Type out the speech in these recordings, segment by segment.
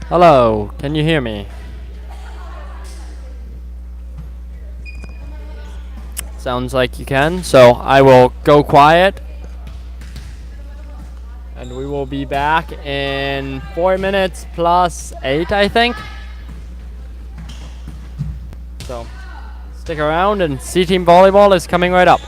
Hello, can you hear me? Sounds like you can, so I will go quiet and we will be back in 4 minutes plus 8, I think. So stick around, and C Team Volleyball is coming right up.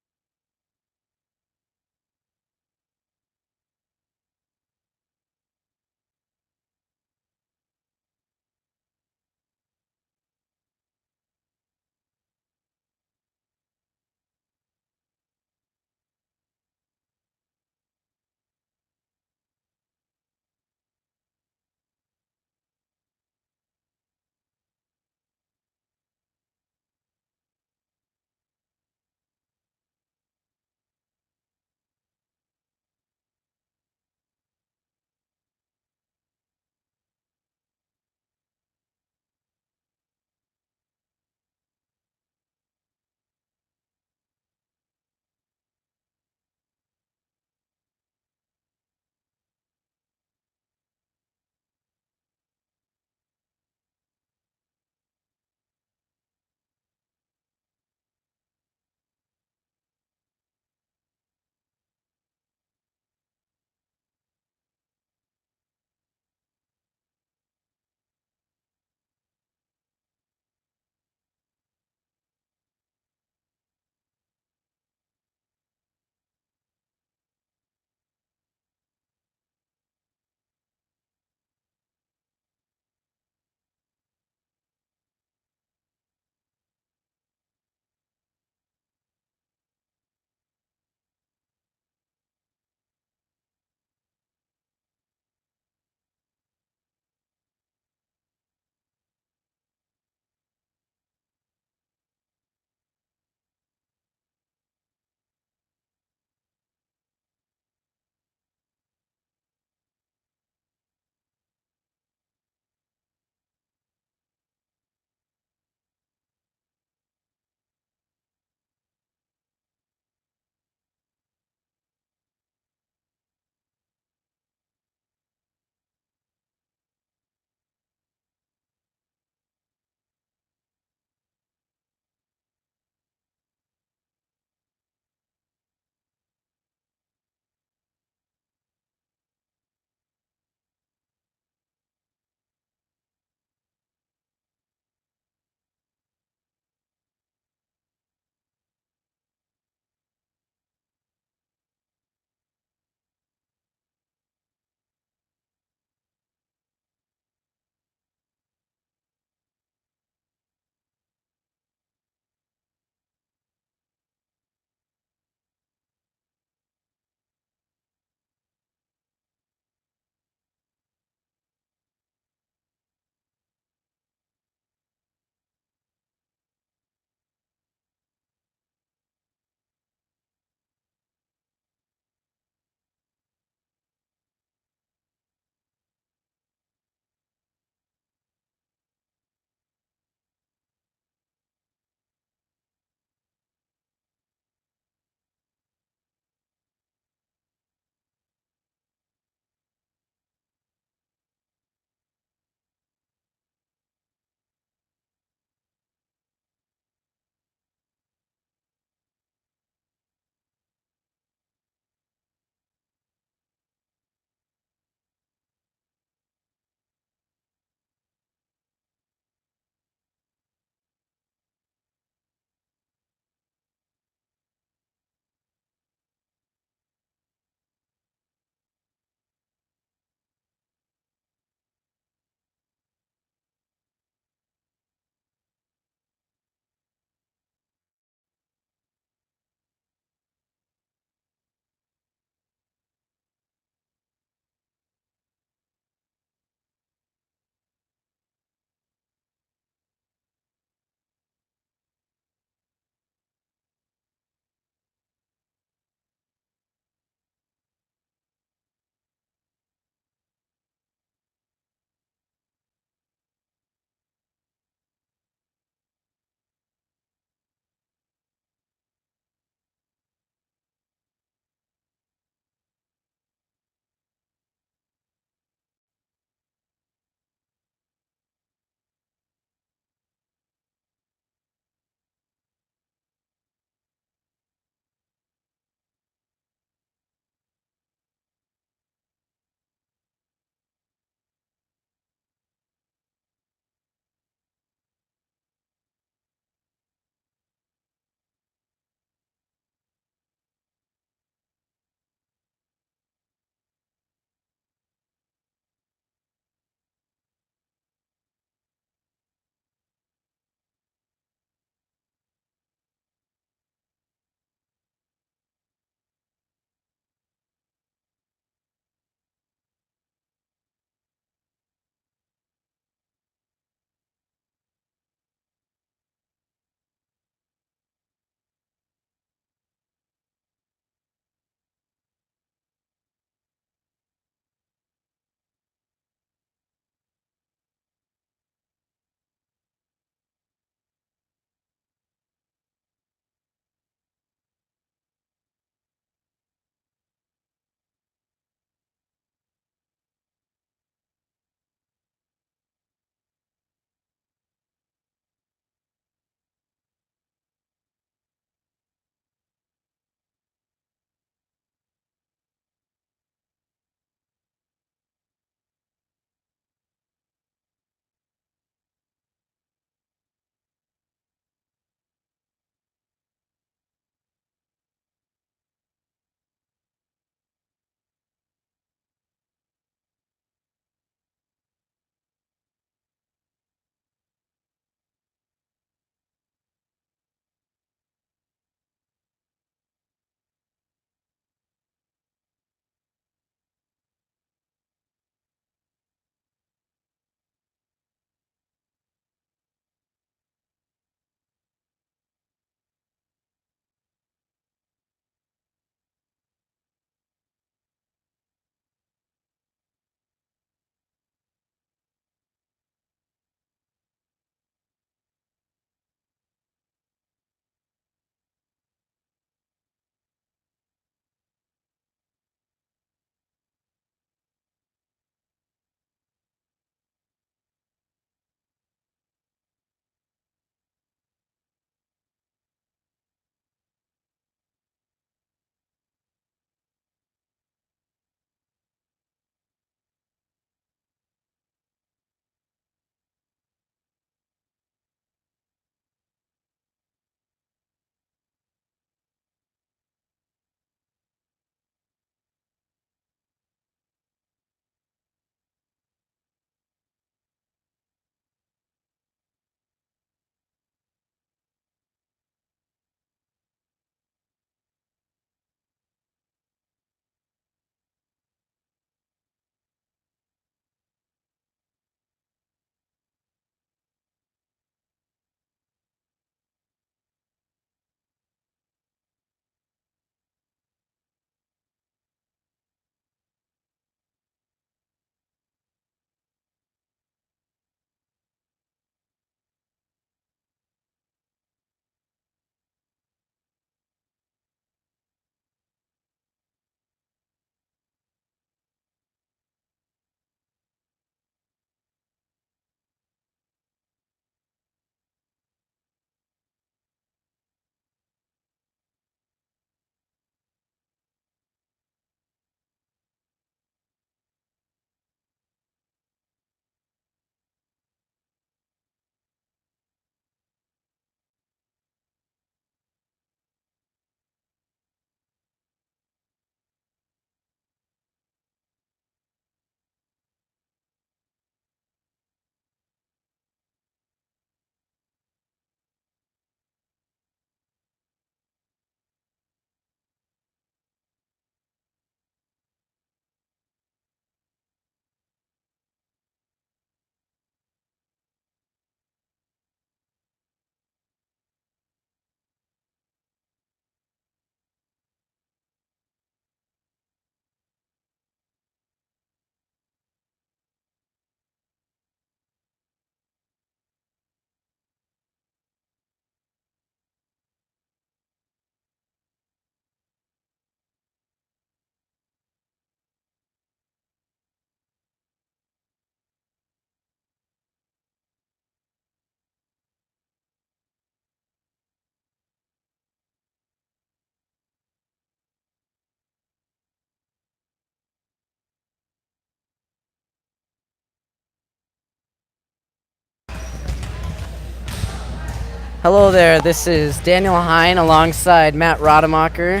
Hello there, this is Daniel Hine alongside Matt Rademacher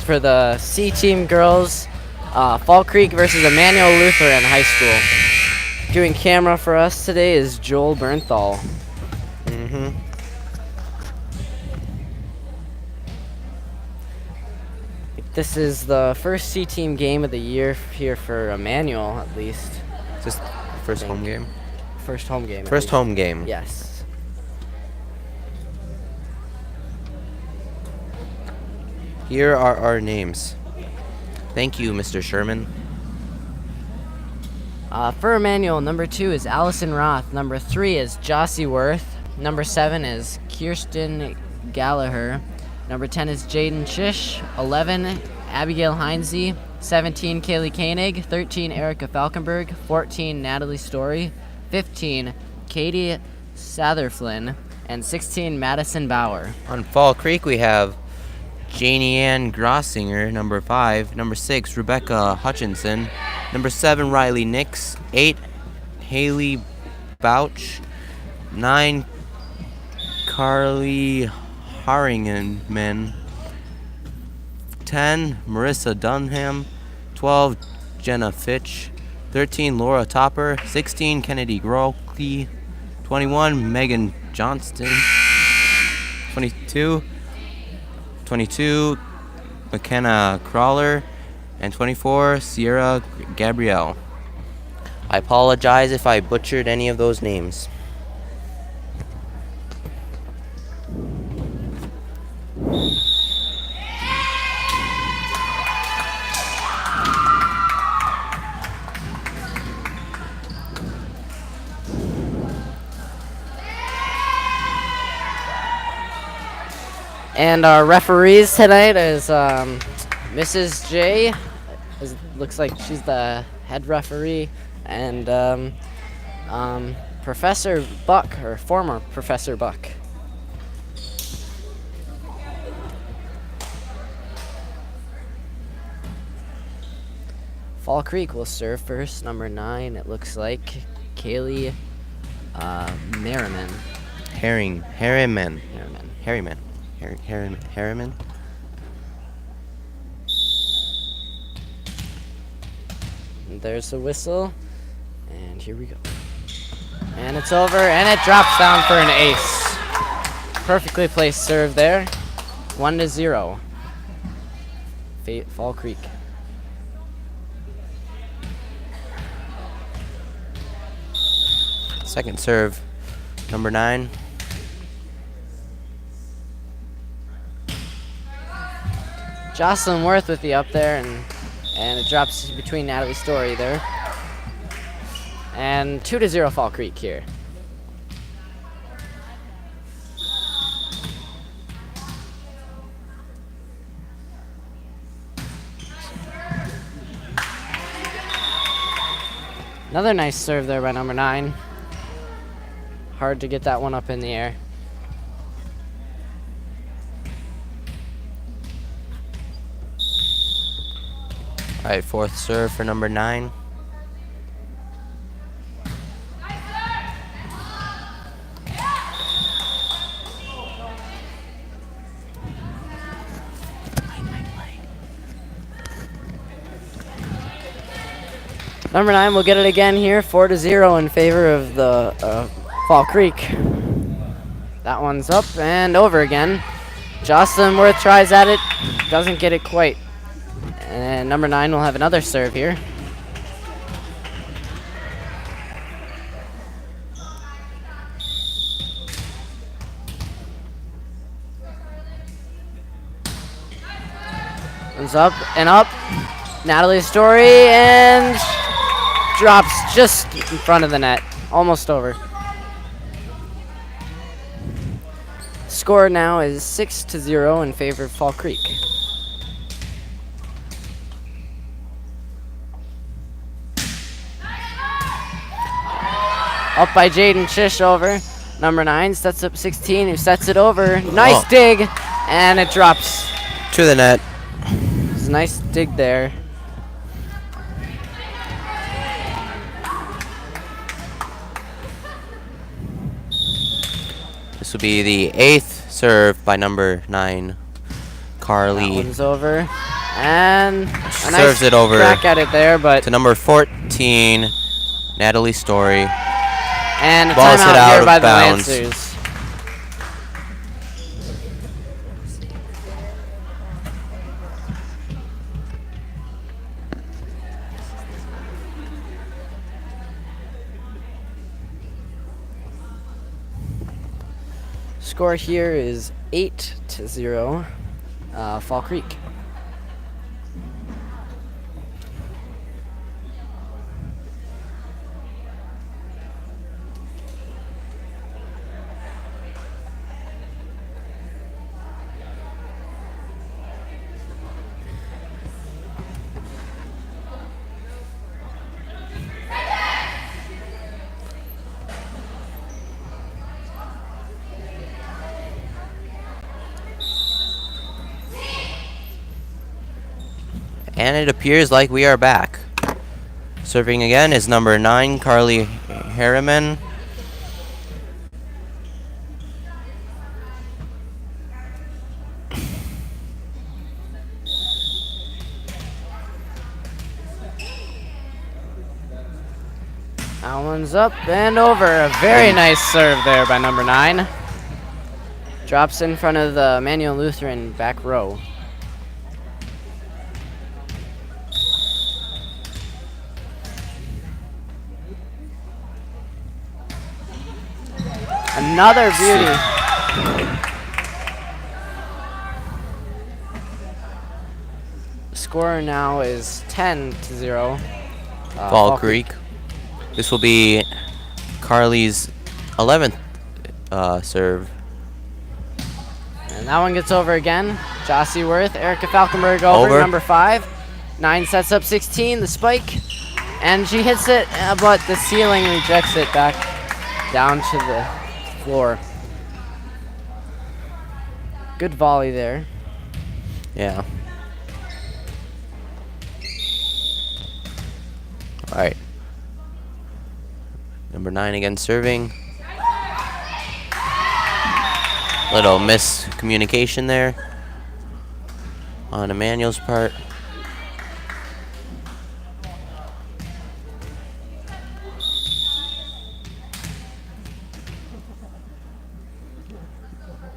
for the C Team Girls Fall Creek versus Immanuel Lutheran High School. Doing camera for us today is Joel Bernthal. This is the first C Team game of the year here for Immanuel, at least. Just first home game? First home game. First home game. Yes. Here are our names. Thank you, Mr. Sherman. For Immanuel, number 2 is Allison Roth. Number 3 is Jossie Worth. Number 7 is Kirsten Gallagher. Number 10 is Jaden Chish. 11, Abigail Heinze. 17, Kaylee Koenig. 13, Erica Falkenberg. 14, Natalie Story. 15, Katie Satherflin. And 16, Madison Bauer. On Fall Creek, we have Janie Ann Grossinger, number 5. Number 6, Rebecca Hutchinson. Number 7, Riley Nix. 8, Haley Bouch. 9, Carly Haringenman. 10, Marissa Dunham. 12, Jenna Fitch. 13, Laura Topper. 16, Kennedy Grolke. 21, Megan Johnston. 22, McKenna Crawler, and 24, Sierra Gabrielle. I apologize if I butchered any of those names. And our referees tonight is Mrs. J. Looks like she's the head referee, and Professor Buck, or former Professor Buck. Fall Creek will serve first. Number 9, it looks like Kaylee Merriman. Harriman. And there's the whistle, and here we go. And it's over, and it drops down for an ace. Perfectly placed serve there. 1-0. Fall Creek. Second serve, number 9. Jocelyn Worth with the up there, and it drops between Natalie Story there. And 2-0 Fall Creek here. Another nice serve there by number 9. Hard to get that one up in the air. All right, fourth serve for number 9. Number 9 will get it again here, 4-0 in favor of the Fall Creek. That one's up and over again. Jocelyn Worth tries at it, doesn't get it quite. And number 9 will have another serve here. Comes up and up. Natalie Story, and drops just in front of the net. Almost over. Score now is 6-0 in favor of Fall Creek. Up by Jaden Chish over. Number 9 sets up 16, who sets it over. Nice dig, and it drops. To the net. It's a nice dig there. This will be the 8th serve by number 9, Carly. That one's over. And a Serves nice it over crack at it there, but to number 14, Natalie Story. and a Ball's hit timeout out here of by the bounds. Lancers. Score here is 8-0, Fall Creek. And it appears like we are back. Serving again is number 9, Carly Harriman. That one's up and over. A very nice serve there by number 9. Drops in front of the Immanuel Lutheran back row. Another beauty. Score now is 10-0. Fall Creek. This will be Carly's 11th serve. And that one gets over again. Jossie Worth, Erica Falkenberg over. Number 5. 9 sets up 16, the spike. And she hits it, but the ceiling rejects it back down to the floor. Good volley there. Yeah. All right. Number 9 again serving. Little miscommunication there on Immanuel's part.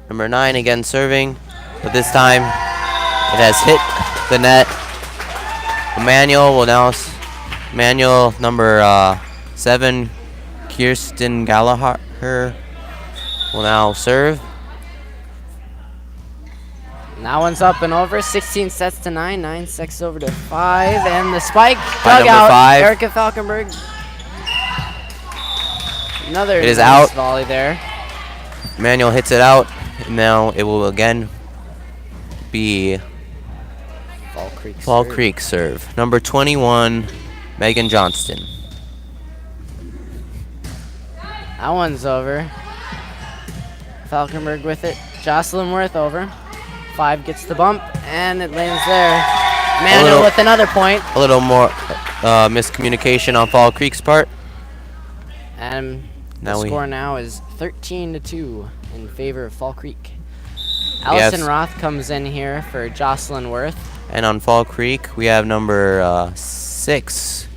Number 9 again serving, but this time it has hit the net. Immanuel will now, Immanuel number 7, Kirsten Gallagher will now serve. And that one's up and over. 16 sets to 9. 9 sets over to 5. And the spike By dug number out. 5. Erica Falkenberg. Another It is nice out. volley there. Immanuel hits it out, and now it will again be Fall Creek serve. Number 21, Megan Johnston. That one's over. Falkenberg with it. Jocelyn Worth over. 5 gets the bump, and it lands there. Immanuel with another point. A little more miscommunication on Fall Creek's part. And the score now is 13-2 in favor of Fall Creek. Allison Roth comes in here for Jocelyn Worth. And on Fall Creek, we have number 6,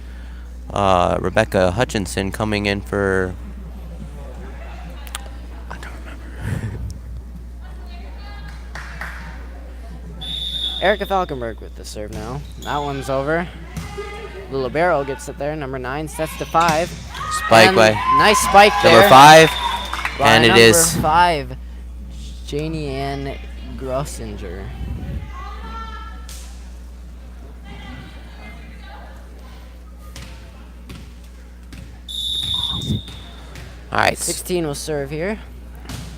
Rebecca Hutchinson, coming in for... I don't remember. Erica Falkenberg with the serve now. That one's over. The libero gets it there. Number 9 sets to 5. Spike and by nice spike there. number 5. By And it is... number 5, Janie Ann Grossinger. All right. 16 will serve here.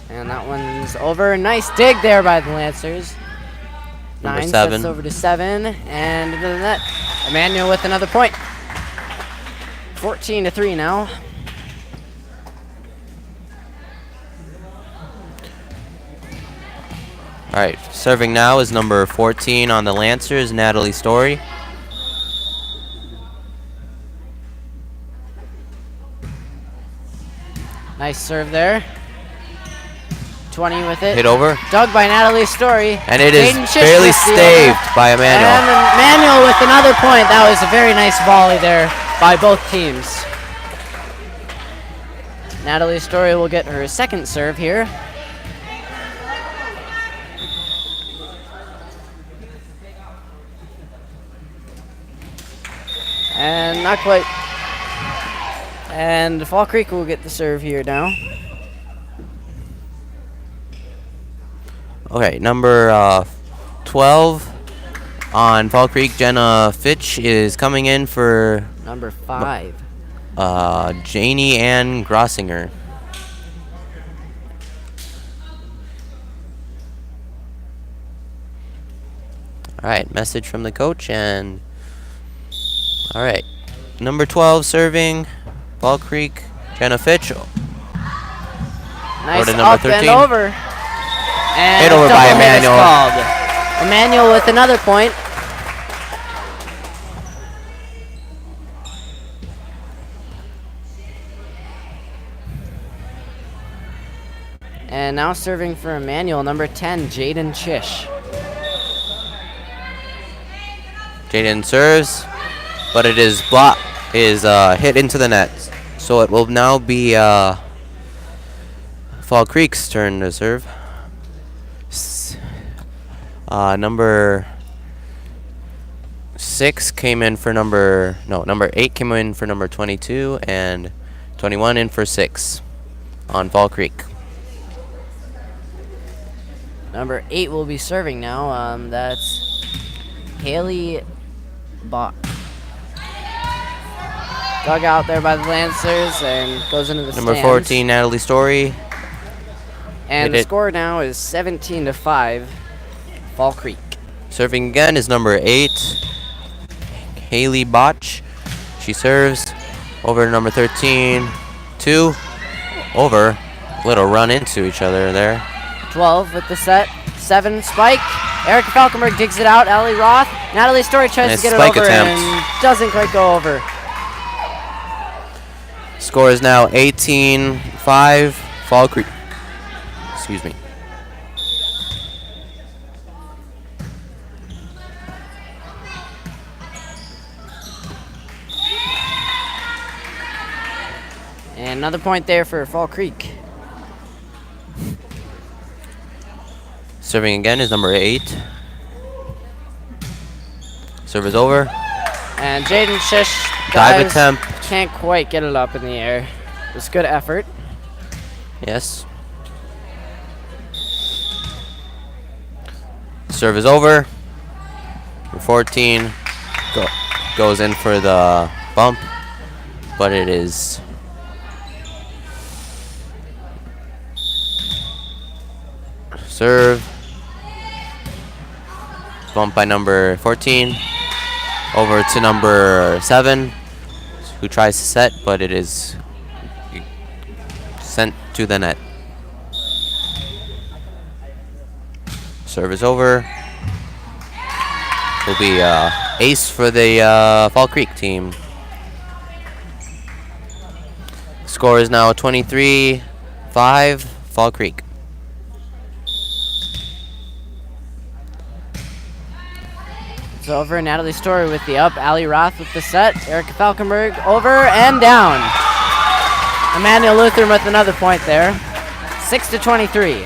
And that one's over. Nice dig there by the Lancers. Number 9 7. sets over to 7. And into the net. Immanuel with another point. 14-3 now. All right. Serving now is number 14 on the Lancers, Natalie Story. Nice serve there. 20 with it. Hit over. Dug by Natalie Story. And it is Jaden Schisch barely with the staved over. by Immanuel. And Immanuel with another point. That was a very nice volley there by both teams. Natalie Story will get her second serve here. And not quite. And Fall Creek will get the serve here now. Okay, number 12 on Fall Creek, Jenna Fitch is coming in for Number 5. Janie Ann Grossinger. All right, message from the coach, and all right, number 12 serving, Fall Creek, Jenna Fitch. Nice number up 13. and over. And Hit over by double hit is Immanuel. called. Immanuel with another point. And now serving for Immanuel, number 10, Jaden Schisch. Jaden serves, but it is hit into the net. So it will now be Fall Creek's turn to serve. Number 8 came in for number 22, and 21 in for 6 on Fall Creek. Number 8 will be serving now. That's Haley Bach. Dug out there by the Lancers and goes into the Number stands. 14, Natalie Story. And Hit the it. score now is 17-5, Fall Creek. Serving again is number 8, Haley Botch. She serves over number 13, 2 over. Little run into each other there. 12 with the set. 7 spike. Erica Falkenberg digs it out. Allie Roth. Natalie Story tries Nice to get it spike over attempt. and doesn't quite go over. Score is now 18-5, Fall Creek. Excuse me. And another point there for Fall Creek. Serving again is number 8. Serve is over. And Jaden Schisch Dive dives, attempt. can't quite get it up in the air. It was good effort. Yes. Serve is over. Number 14 goes in for the bump, but it is serve. Bump by number 14. Over to number 7, who tries to set, but it is sent to the net. Serve is over. Will be ace for the Fall Creek team. Score is now 23-5, Fall Creek. It's over. Natalie Story with the up. Allie Roth with the set. Erica Falkenberg over and down. Immanuel Lutheran with another point there. 6-23.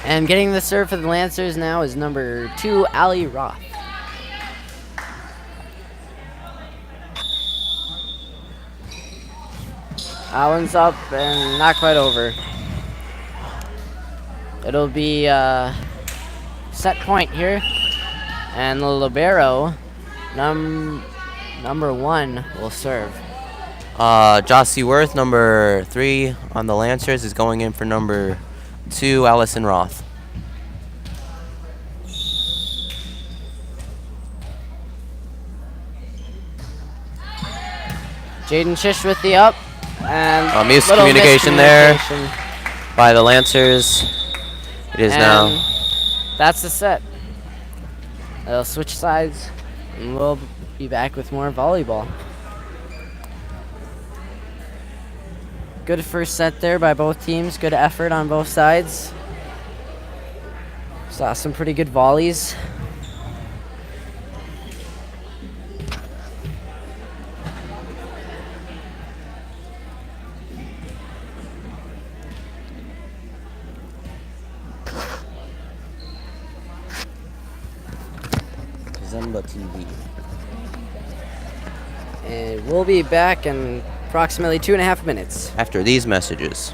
And getting the serve for the Lancers now is number 2, Allie Roth. That one's up and not quite over. It'll be set point here. And the libero, number 1, will serve. Jossie Worth, number 3 on the Lancers, is going in for number 2, Allison Roth. Jaden Schisch with the up. And little miscommunication there miscommunication. by the Lancers. It is And now. that's the set. They'll switch sides, and we'll be back with more volleyball. Good first set there by both teams. Good effort on both sides. Saw some pretty good volleys. Zumba TV. And we'll be back in approximately 2.5 minutes. After these messages.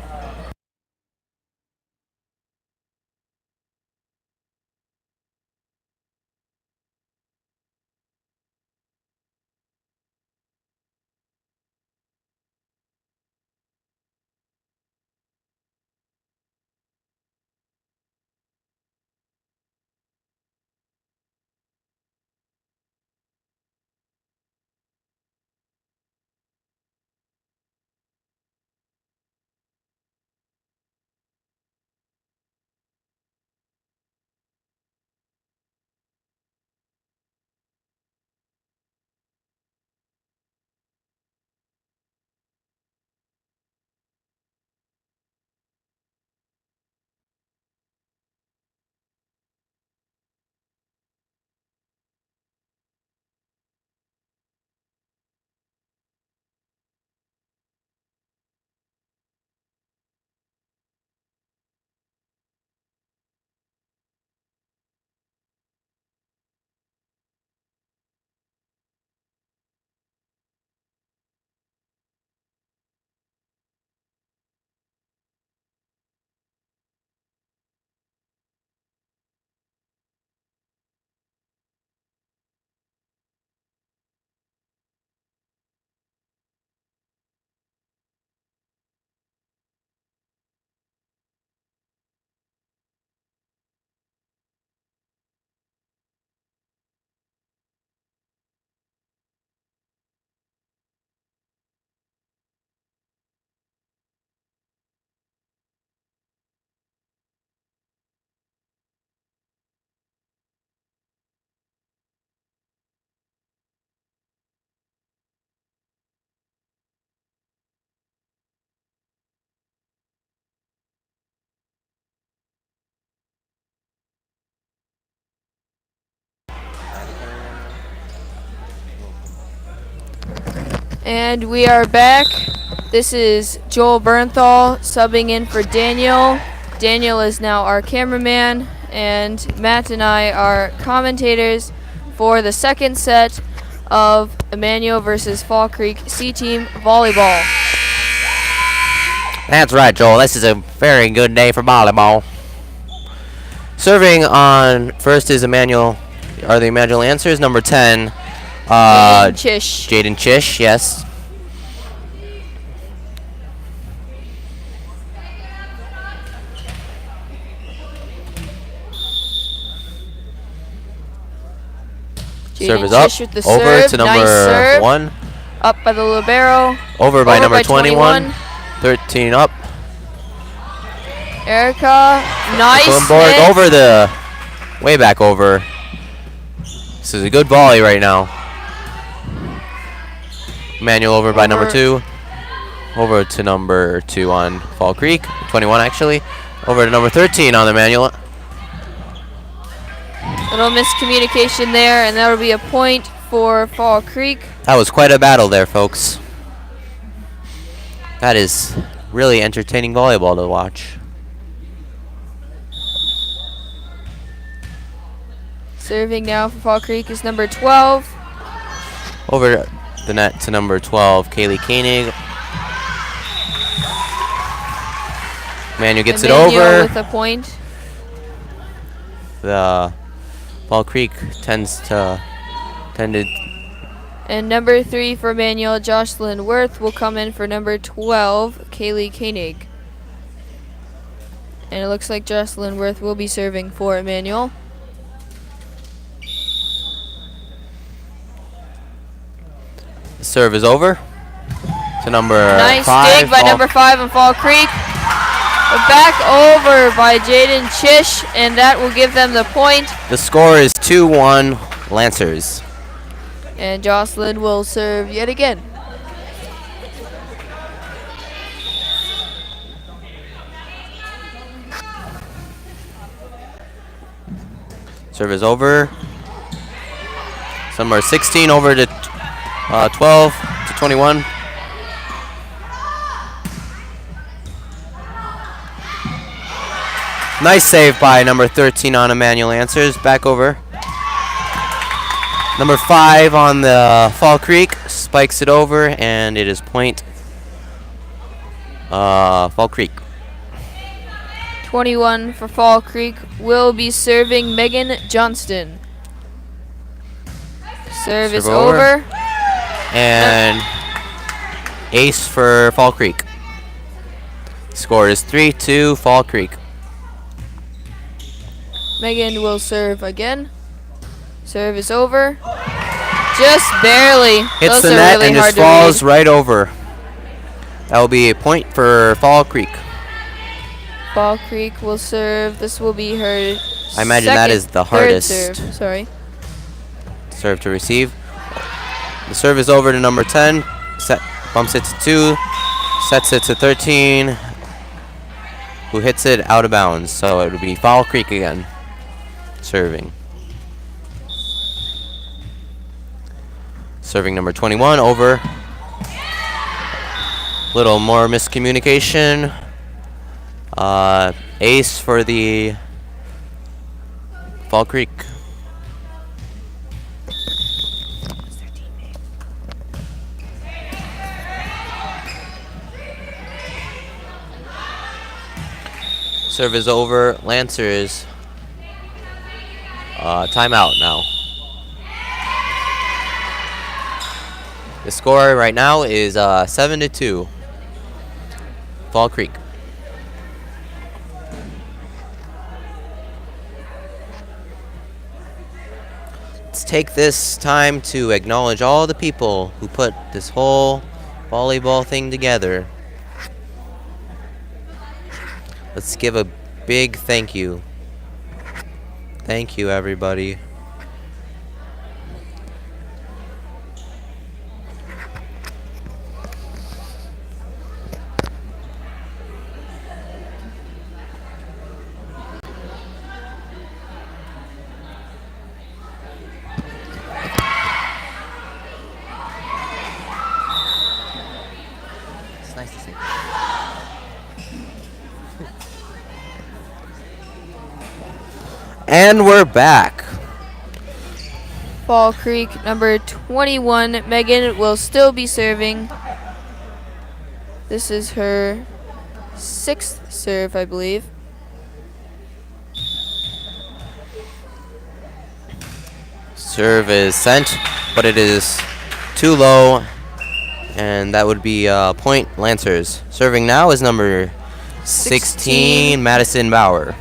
And we are back. This is Joel Bernthal subbing in for Daniel. Daniel is now our cameraman, and Matt and I are commentators for the second set of Immanuel versus Fall Creek C-Team Volleyball. That's right, Joel. This is a very good day for volleyball. Serving on first is Immanuel. Are the Immanuel answers? Number 10. Jaden Chish, yes. Serve is up. With the over serve. to number Nice 1. Up by the libero. Over by number 21. 13 up. Erica, nice Board hit. over the, way back over. This is a good volley right now. Immanuel over by number 2. Over to number 2 on Fall Creek. 21 actually. Over to number 13 on Immanuel. Little miscommunication there, and that will be a point for Fall Creek. That was quite a battle there, folks. That is really entertaining volleyball to watch. Serving now for Fall Creek is number 12. Over the net to number 12, Kaylee Koenig. Immanuel gets it over. With a point. The Fall Creek tended. And number 3 for Immanuel, Jocelyn Worth, will come in for number 12, Kaylee Koenig. And it looks like Jocelyn Worth will be serving for Immanuel. The serve is over to number 5. Nice dig by number 5 on Fall Creek. Back over by Jaden Chish, and that will give them the point. The score is 2-1 Lancers. And Jocelyn will serve yet again. Serve is over. Number 16 over to 12 to 21. Nice save by number 13 on Immanuel answers. Back over. Number 5 on the Fall Creek spikes it over, and it is point Fall Creek. 21 for Fall Creek will be serving Megan Johnston. Serve is over. And ace for Fall Creek. Score is 3-2 Fall Creek. Megan will serve again. Serve is over. Just barely. Hits Those the are net really and hard just to falls read. right over. That will be a point for Fall Creek. Fall Creek will serve. This will be her I imagine that is the hardest serve. Sorry. serve to receive. The serve is over to number 10. Bumps it to 2. Sets it to 13. Who hits it out of bounds. So it would be Fall Creek again. Serving. Serving number 21 over. Little more miscommunication. Ace for the Fall Creek. Serve is over. Lancers. Timeout now. The score right now is 7-2. Fall Creek. Let's take this time to acknowledge all the people who put this whole volleyball thing together. Let's give a big thank you. Thank you, everybody. It's nice to see. And we're back. Fall Creek, number 21, Megan will still be serving. This is her 6th serve, I believe. Serve is sent, but it is too low, and that would be point Lancers. Serving now is number 16, Madison Bauer.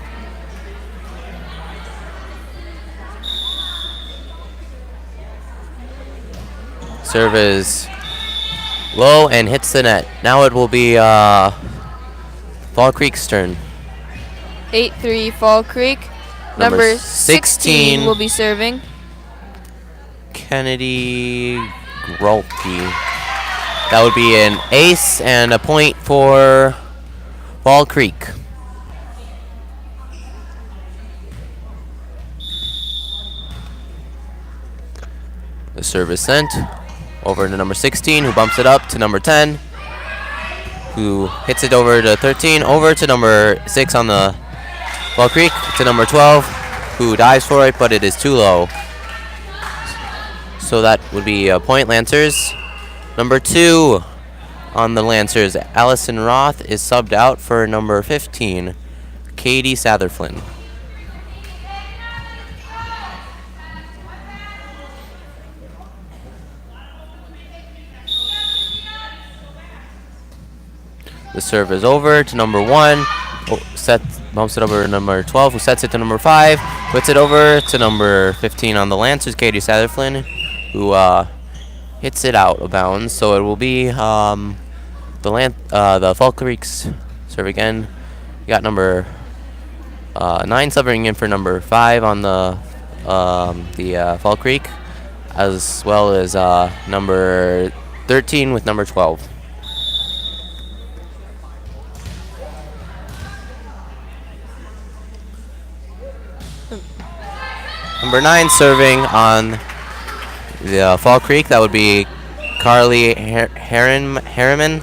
Serve is low and hits the net. Now it will be Fall Creek's turn. 8-3 Fall Creek. Number 16 will be serving. Kennedy Grolke. That would be an ace and a point for Fall Creek. The serve is sent over to number 16, who bumps it up to number 10, who hits it over to 13, over to number 6 on the Fall Creek, to number 12, who dives for it, but it is too low. So that would be a point Lancers. Number 2 on the Lancers, Allison Roth, is subbed out for number 15, Katie Satherflin. The serve is over to number 1. Bumps it over to number 12, who sets it to number 5. Puts it over to number 15 on the Lancers, Katie Satherflin, who hits it out of bounds. So it will be the Fall Creek's serve again. You got number 9 subbing in for number 5 on the Fall Creek, as well as number 13 with number 12. Number 9 serving on the Fall Creek. That would be Carly Harriman,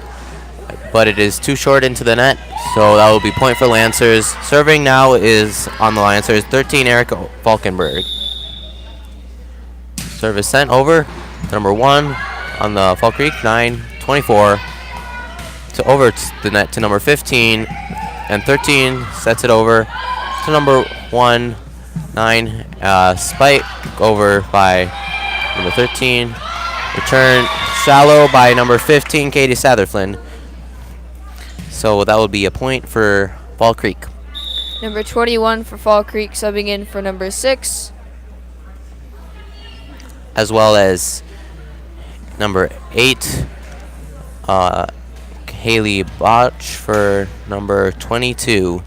but it is too short into the net, so that will be point for Lancers. Serving now is on the Lancers, 13, Erica Falkenberg. Service sent over to number 1 on the Fall Creek, 9-24. To over the net to number 15, and 13 sets it over to number 1, 9. Spike over by number 13. Return shallow by number 15, Katie Satherflin. So that would be a point for Fall Creek. Number 21 for Fall Creek subbing in for number 6. As well as number 8, Haley Botch for number 22,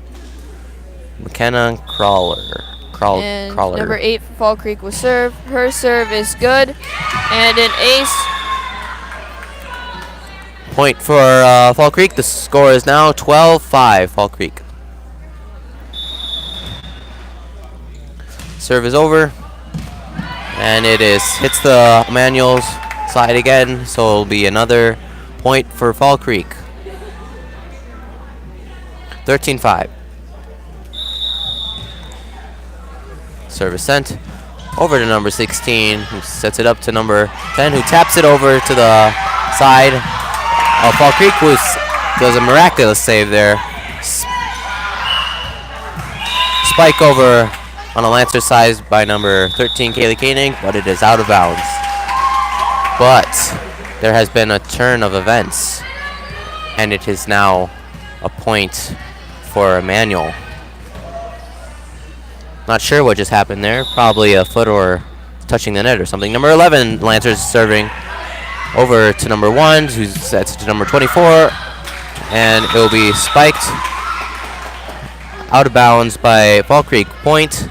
McKenna Crawler. Number 8 for Fall Creek will serve. Her serve is good, and an ace. Point for Fall Creek. The score is now 12-5, Fall Creek. Serve is over, and it hits the Immanuel's side again, so it'll be another point for Fall Creek. 13-5. Service sent over to number 16, who sets it up to number 10, who taps it over to the side of Fall Creek, who does a miraculous save there. Spike over on a Lancer side by number 13, Kaylee Koenig, but it is out of bounds. But there has been a turn of events, and it is now a point for Immanuel. Not sure what just happened there. Probably a foot or touching the net or something. Number 11, Lancers serving over to number 1, who sets it to number 24, and it will be spiked out of bounds by Fall Creek. Point,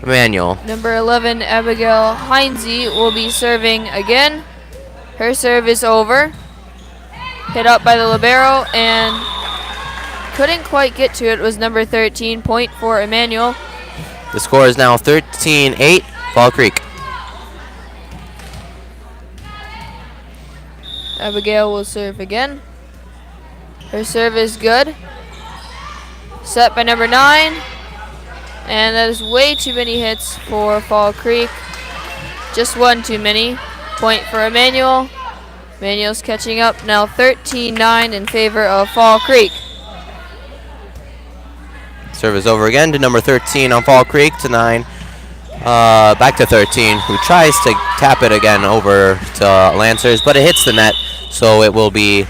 Immanuel. Number 11, Abigail Heinze will be serving again. Her serve is over. Hit up by the libero and couldn't quite get to it. Was number 13. Point for Immanuel. The score is now 13-8, Fall Creek. Abigail will serve again. Her serve is good. Set by number 9. And that is way too many hits for Fall Creek. Just one too many. Point for Immanuel. Immanuel's catching up now 13-9 in favor of Fall Creek. Serve is over again to number 13 on Fall Creek to 9. Back to 13, who tries to tap it again over to Lancers, but it hits the net, so it will be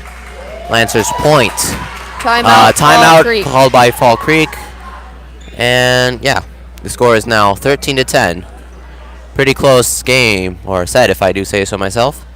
Lancers' point. Timeout called by Fall Creek. And yeah, the score is now 13-10. Pretty close game, or set if I do say so myself.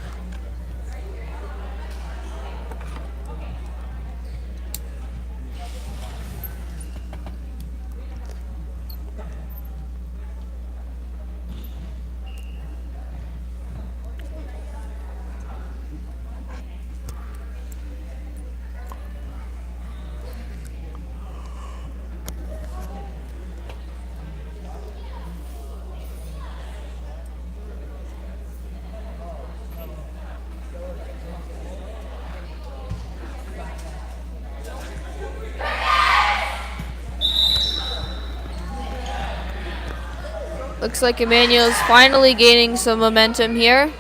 Looks like Immanuel's finally gaining some momentum here.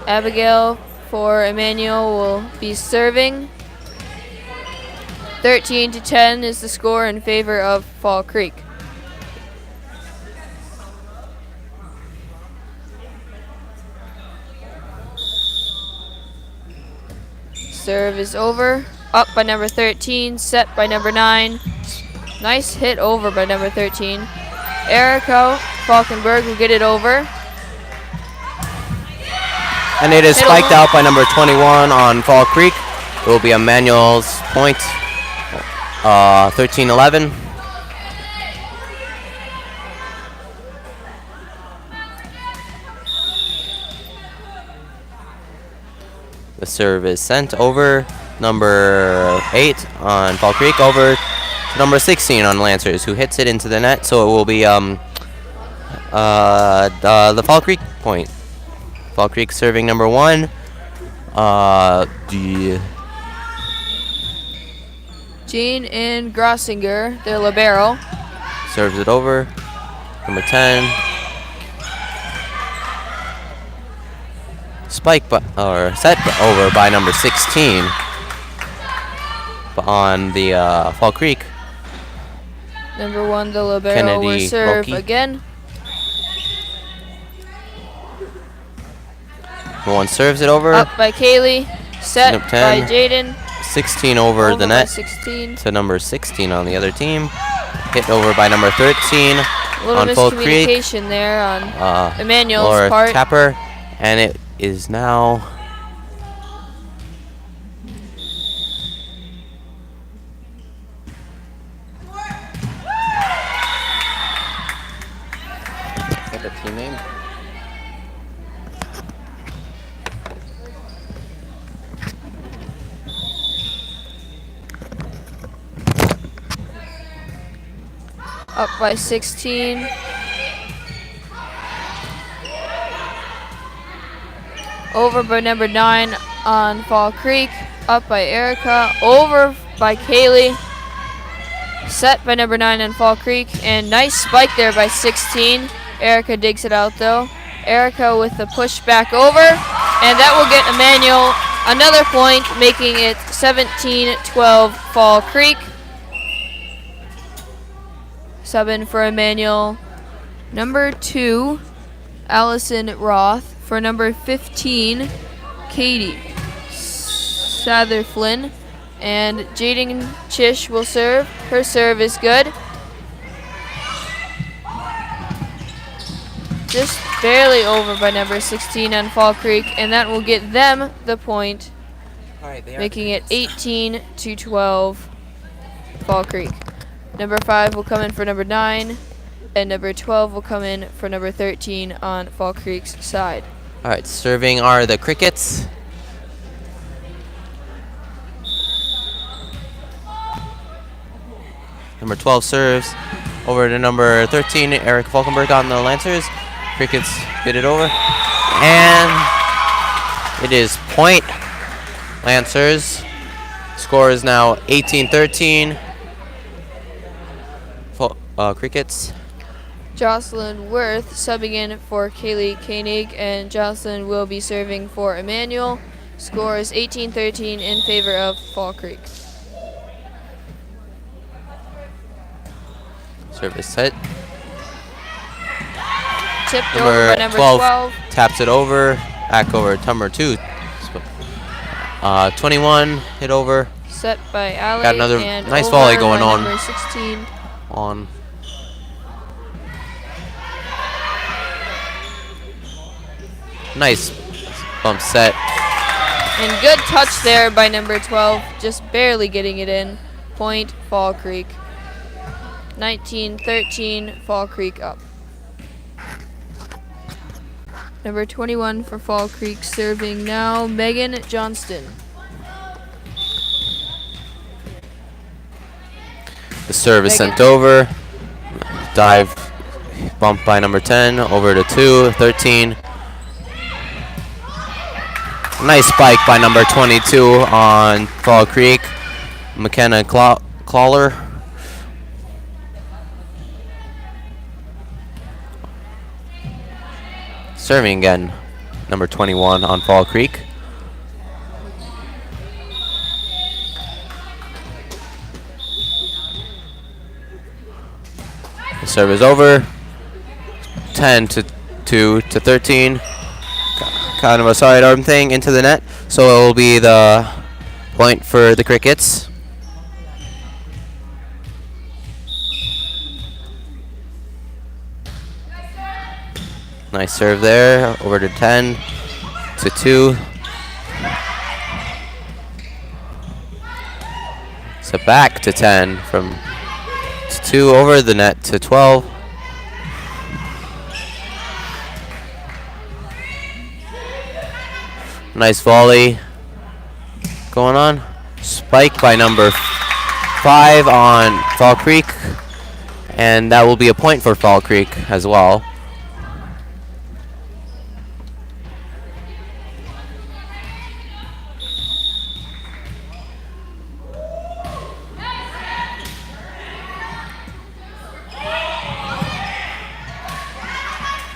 Abigail for Immanuel will be serving. 13-10 is the score in favor of Fall Creek. Serve is over. Up by number 13, set by number 9. Nice hit over by number 13. Erica Falkenberg will get it over. And it is spiked out by number 21 on Fall Creek. It will be Immanuel's point, 13-11. The serve is sent over. Number 8 on Fall Creek over to number 16 on Lancers, who hits it into the net. So it will be The Fall Creek point. Fall Creek serving number 1. Jean and Grossinger, their libero. Serves it over. Number 10. Spike or set over by number 16 on the Fall Creek. Number 1, the libero Kennedy will serve Roki. again. Number 1 serves it over. Up by Kaylee. Set Nope, by 10. Jaden. 16 over the by net 16. to number 16 on the other team. Hit over by number 13 A little on Fall Creek. miscommunication there on Immanuel's Laura part. Tapper, and it is now is that the team name? Up by 16. Over by number 9 on Fall Creek. Up by Erica. Over by Kaylee. Set by number 9 on Fall Creek. And nice spike there by 16. Erica digs it out though. Erica with the push back over. And that will get Immanuel another point, making it 17-12 Fall Creek. Subbing for Immanuel, number 2, Allison Roth. For number 15, Katie Satherflin. And Jaden Chish will serve. Her serve is good. Just barely over by number 16 on Fall Creek, and that will get them the point, making it 18-12 Fall Creek. Number 5 will come in for number 9, and number 12 will come in for number 13 on Fall Creek's side. All right, serving are the Crickets. Number 12 serves over to number 13, Eric Falkenberg on the Lancers. Crickets get it over, and it is point Lancers. Score is now 18-13. Crickets. Jocelyn Worth subbing in for Kaylee Koenig, and Jocelyn will be serving for Immanuel. Score is 18-13 in favor of Fall Creek. Service set. Tipped over by number 12. Taps it over. Back over to number 2. 21 hit over. Set by Ali. Got another and nice over volley going by on. Number 16. On. Nice bump set. And good touch there by number 12, just barely getting it in. Point Fall Creek. 19-13, Fall Creek up. Number 21 for Fall Creek serving now, Megan Johnston. The serve is sent over. Dive bump by number 10 over to 2, 13. Nice spike by number 22 on Fall Creek. McKenna Clawler. Serving again, number 21 on Fall Creek. The serve is over. 10 to 2 to 13. Kind of a sidearm thing into the net, so it will be the point for the Crickets. Nice serve there, over to 10 to 2. So back to 10 from 2 over the net to 12. Nice volley going on. Spike by number 5 on Fall Creek, and that will be a point for Fall Creek as well.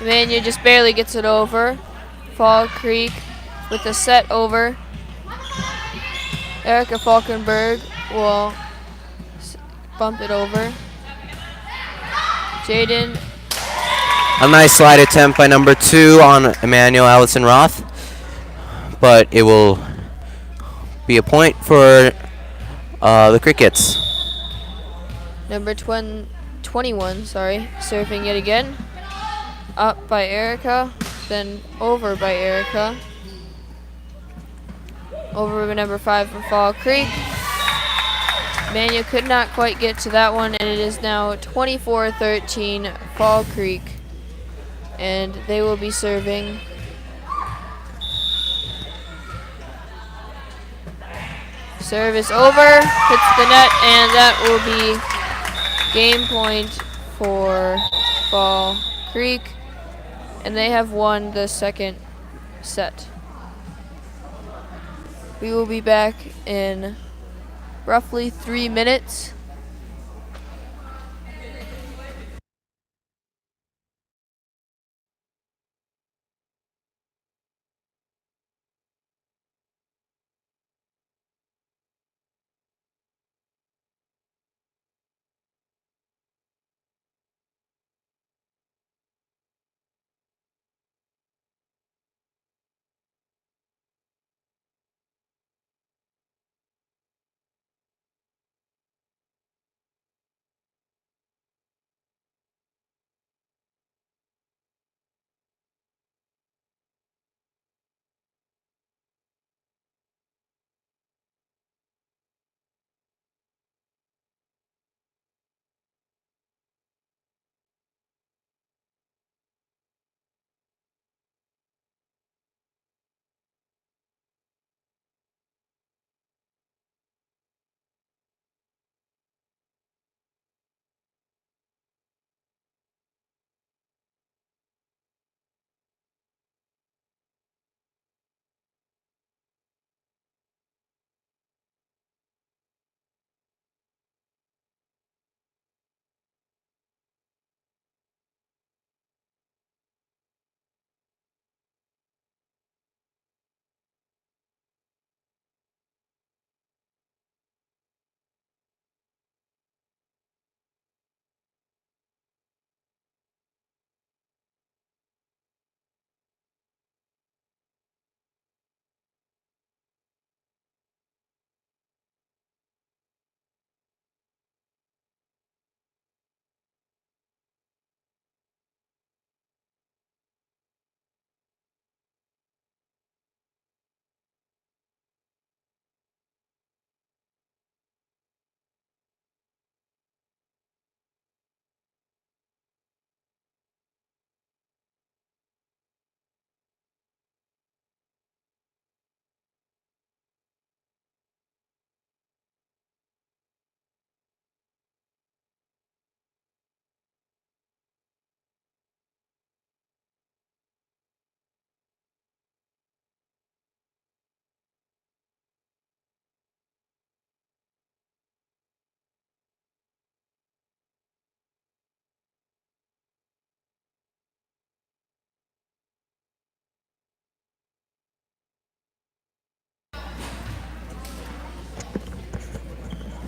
Immanuel just barely gets it over. Fall Creek with the set over. Erica Falkenberg will bump it over. Jaden. A nice slide attempt by number 2 on Immanuel Allison Roth, but it will be a point for the Crickets. Number 21, serving it again. Up by Erica, then over by Erica. Over by number 5 from Fall Creek. Immanuel could not quite get to that one, and it is now 24-13 Fall Creek. And they will be serving. Service over, hits the net, and that will be game point for Fall Creek. And they have won the second set. We will be back in roughly 3 minutes.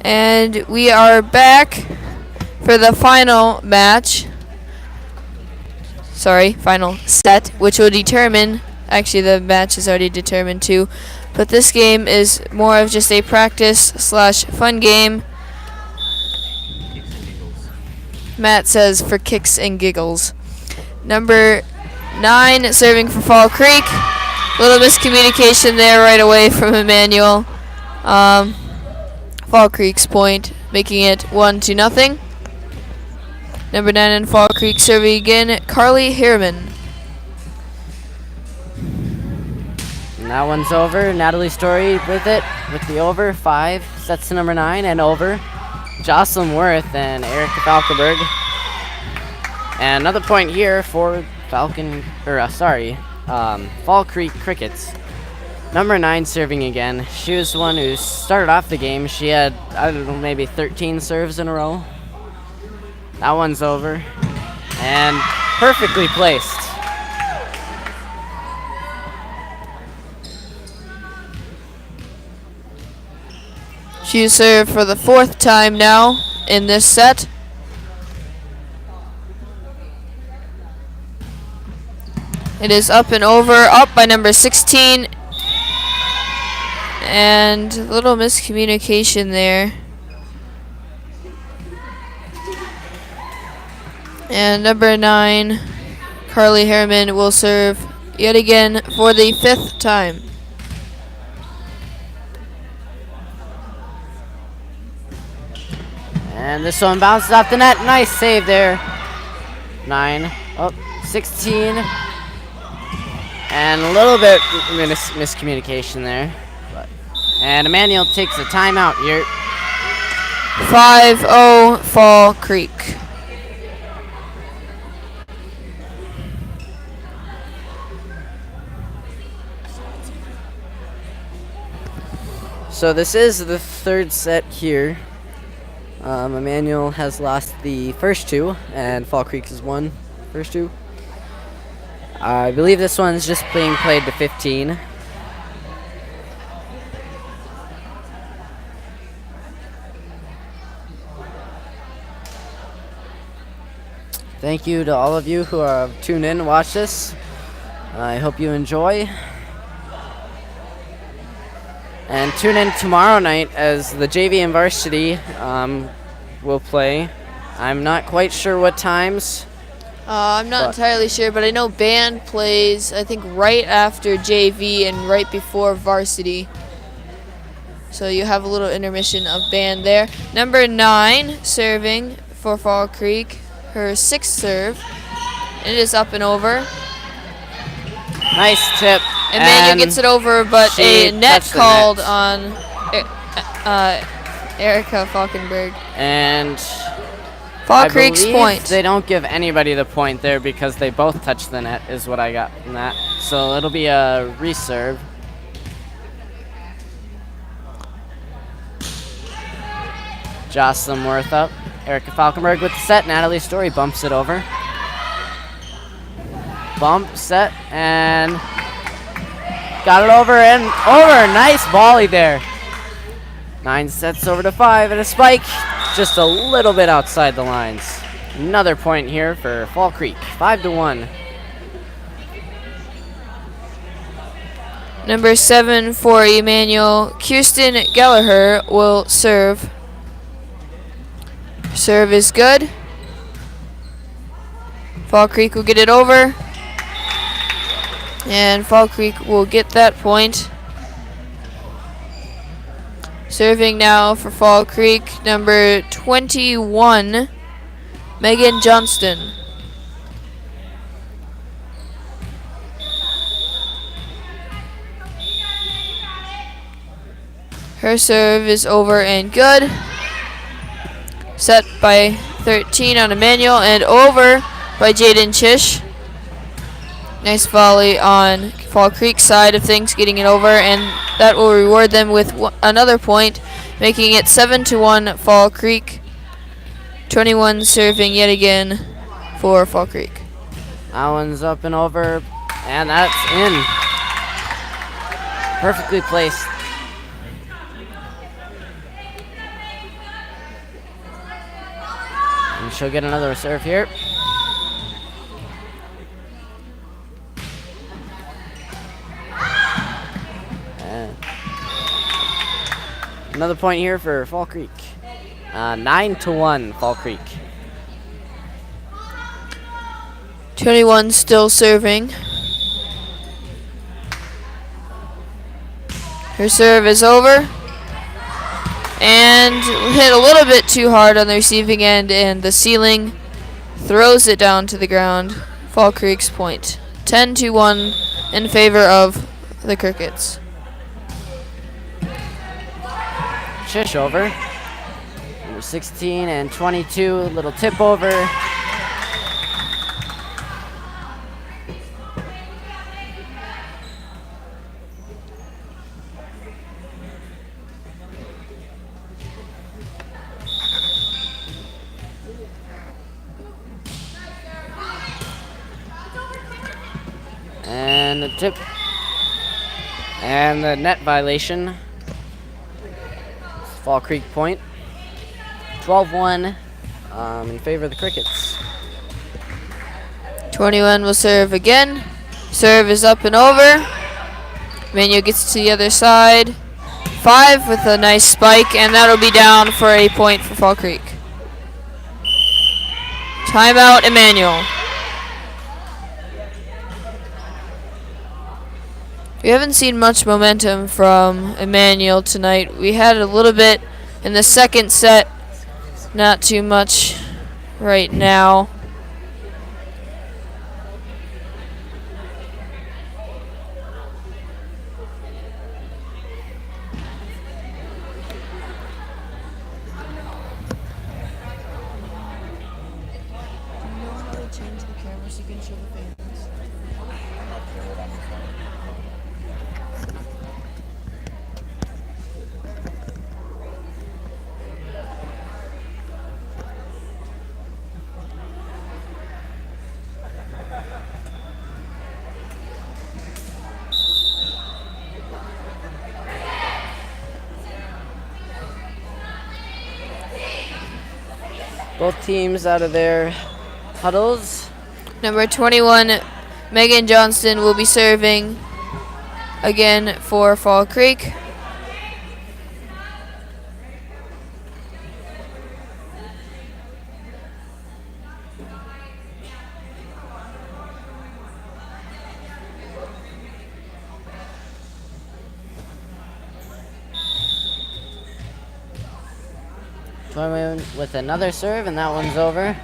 And we are back for the final match. Final set, which will determine, actually the match is already determined too, but this game is more of just a practice/fun game. Matt says for kicks and giggles. Number 9 serving for Fall Creek. Little miscommunication there right away from Immanuel. Fall Creek's point, making it 1-0. Number 9 in Fall Creek serving again, Carly Harriman. And that one's over. Natalie Story with it, with the over. 5 sets to number 9 and over. Jocelyn Worth and Erica Falkenberg. And another point here for Fall Creek Crickets. Number 9 serving again. She was the one who started off the game. She had, I don't know, maybe 13 serves in a row. That one's over. And perfectly placed. She served for the 4th time now in this set. It is up and over, up by number 16. And a little miscommunication there. And number 9, Carly Harriman, will serve yet again for the 5th time. And this one bounces off the net. Nice save there. 9, 16. And a little bit miscommunication there. And Immanuel takes a timeout here. 5-0 Fall Creek. So this is the 3rd set here. Immanuel has lost the first 2, and Fall Creek has won the first 2. I believe this one's just being played to 15. Thank you to all of you who have tuned in to watch this. I hope you enjoy. And tune in tomorrow night as the JV and varsity will play. I'm not quite sure what times. I'm not entirely sure, but I know band plays, I think, right after JV and right before varsity. So you have a little intermission of band there. Number 9 serving for Fall Creek, her 6th serve. It is up and over. Nice tip. Immanuel gets it over, but a net called net. on Erica Falkenberg. And Fall I Creek's believe point. they don't give anybody the point there because they both touched the net, is what I got from that. So it'll be a reserve. Jocelyn Worth up. Erica Falkenberg with the set. Natalie Story bumps it over. Bump, set, and got it over and over. Nice volley there. 9 sets over to 5 and a spike. Just a little bit outside the lines. Another point here for Fall Creek. 5-1. Number 7 for Immanuel, Kirsten Gallagher will serve. Serve is good. Fall Creek will get it over. And Fall Creek will get that point. Serving now for Fall Creek, number 21, Megan Johnston. Her serve is over and good. Set by 13 on Immanuel and over by Jaden Chish. Nice volley on Fall Creek's side of things, getting it over, and that will reward them with another point, making it 7-1 Fall Creek. 21 serving yet again for Fall Creek. That one's up and over, and that's in. Perfectly placed. And she'll get another serve here. And another point here for Fall Creek. 9-1 Fall Creek. 21 still serving. Her serve is over. And hit a little bit too hard on the receiving end, and the ceiling throws it down to the ground. Fall Creek's point. 10-1 in favor of the Crickets. Chish over. Number 16 and 22, little tip over. And the tip. And the net violation. Fall Creek point. 12-1 in favor of the Crickets. 21 will serve again. Serve is up and over. Immanuel gets to the other side. 5 with a nice spike, and that'll be down for a point for Fall Creek. Timeout, Immanuel. We haven't seen much momentum from Immanuel tonight. We had a little bit in the second set, not too much right now. Both teams out of their huddles. Number 21, Megan Johnston, will be serving again for Fall Creek. With another serve, and that one's over.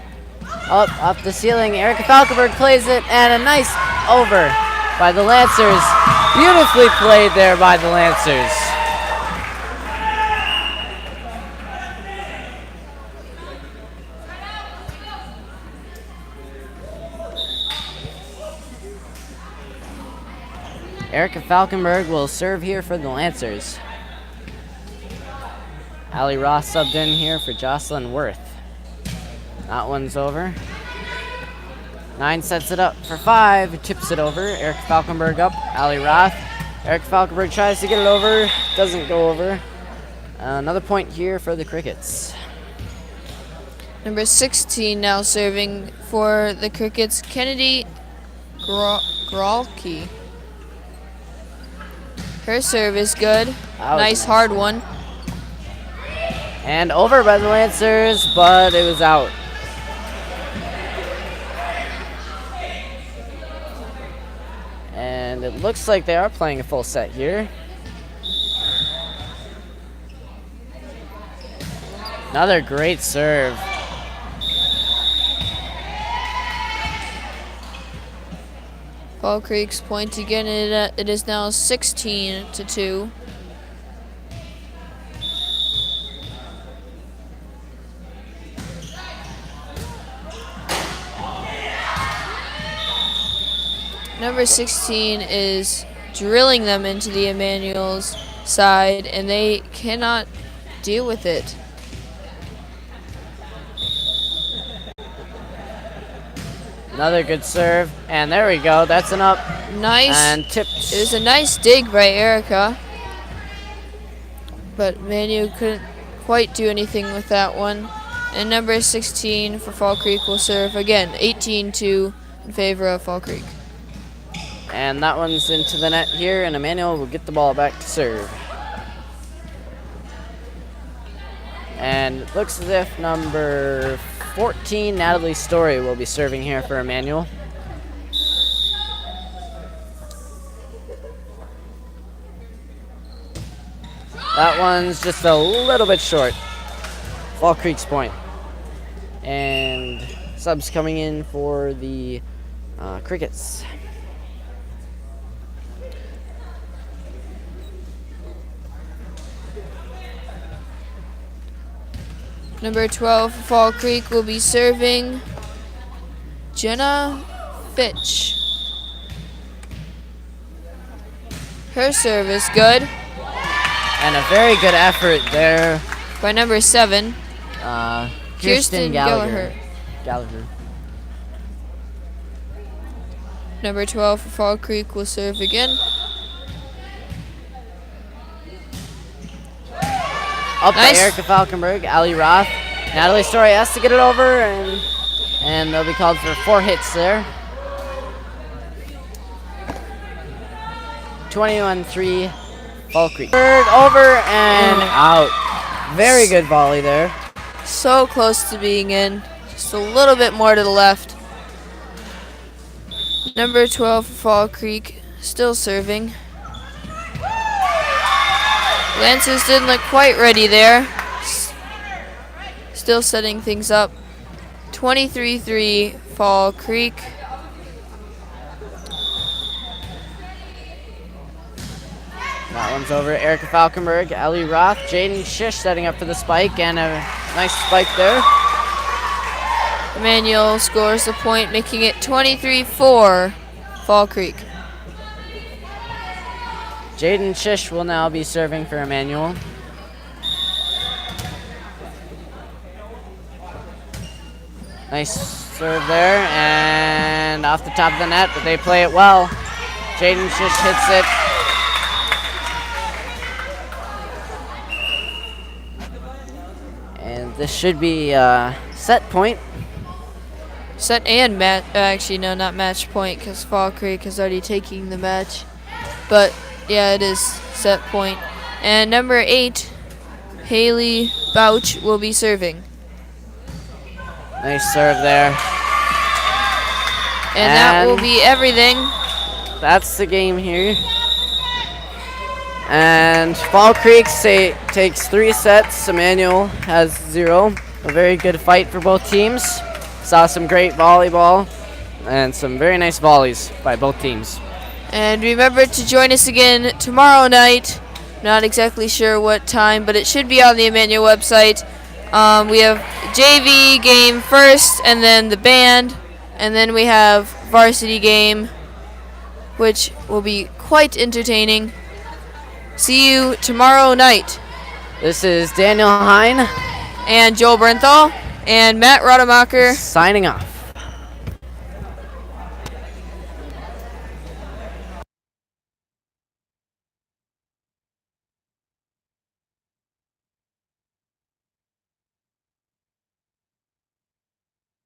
Up the ceiling, Erica Falkenberg plays it, and a nice over by the Lancers. Beautifully played there by the Lancers. Erica Falkenberg will serve here for the Lancers. Allie Ross subbed in here for Jocelyn Worth. That one's over. 9 sets it up for 5, tips it over. Eric Falkenberg up, Allie Roth. Eric Falkenberg tries to get it over, doesn't go over. Another point here for the Crickets. Number 16 now serving for the Crickets, Kennedy Gralke. Her serve is good. Nice hard one. And over by the Lancers, but it was out. And it looks like they are playing a full set here. Another great serve. Fall Creek's point again. It is now 16-2. Number 16 is drilling them into the Immanuel's side, and they cannot deal with it. Another good serve, and there we go. That's an up. Nice. And tipped. It was a nice dig by Erica, but Immanuel couldn't quite do anything with that one. And number 16 for Fall Creek will serve again, 18-2 in favor of Fall Creek. And that one's into the net here, and Immanuel will get the ball back to serve. And it looks as if number 14, Natalie Story, will be serving here for Immanuel. That one's just a little bit short. Fall Creek's point. And subs coming in for the Crickets. Number 12 for Fall Creek will be serving Jenna Fitch. Her serve is good. And a very good effort there By number 7, Kirsten Gallagher. Number 12 for Fall Creek will serve again. Up Nice. by Erica Falkenberg, Ali Roth. Natalie Story has to get it over, and they'll be called for 4 hits there. 21-3, Fall Creek. Third over and out. Very good volley there. So close to being in. Just a little bit more to the left. Number 12 for Fall Creek, still serving. Lances didn't look quite ready there. Still setting things up. 23-3 Fall Creek. That one's over. Erica Falkenberg, Ellie Roth, Jaden Shish setting up for the spike, and a nice spike there. Immanuel scores the point, making it 23-4 Fall Creek. Jaden Shish will now be serving for Immanuel. Nice serve there, and off the top of the net, but they play it well. Jaden Shish hits it. And this should be set point. Set and match, actually no, not match point, because Fall Creek is already taking the match. But yeah, it is set point. And number 8, Haley Bouch will be serving. Nice serve there. And that will be everything. That's the game here. And Fall Creek takes 3 sets. Immanuel has 0. A very good fight for both teams. Saw some great volleyball and some very nice volleys by both teams. And remember to join us again tomorrow night. Not exactly sure what time, but it should be on the Immanuel website. We have JV game first, and then the band, and then we have varsity game, which will be quite entertaining. See you tomorrow night. This is Daniel Hine And Joel Bernthal and Matt Rademacher signing off.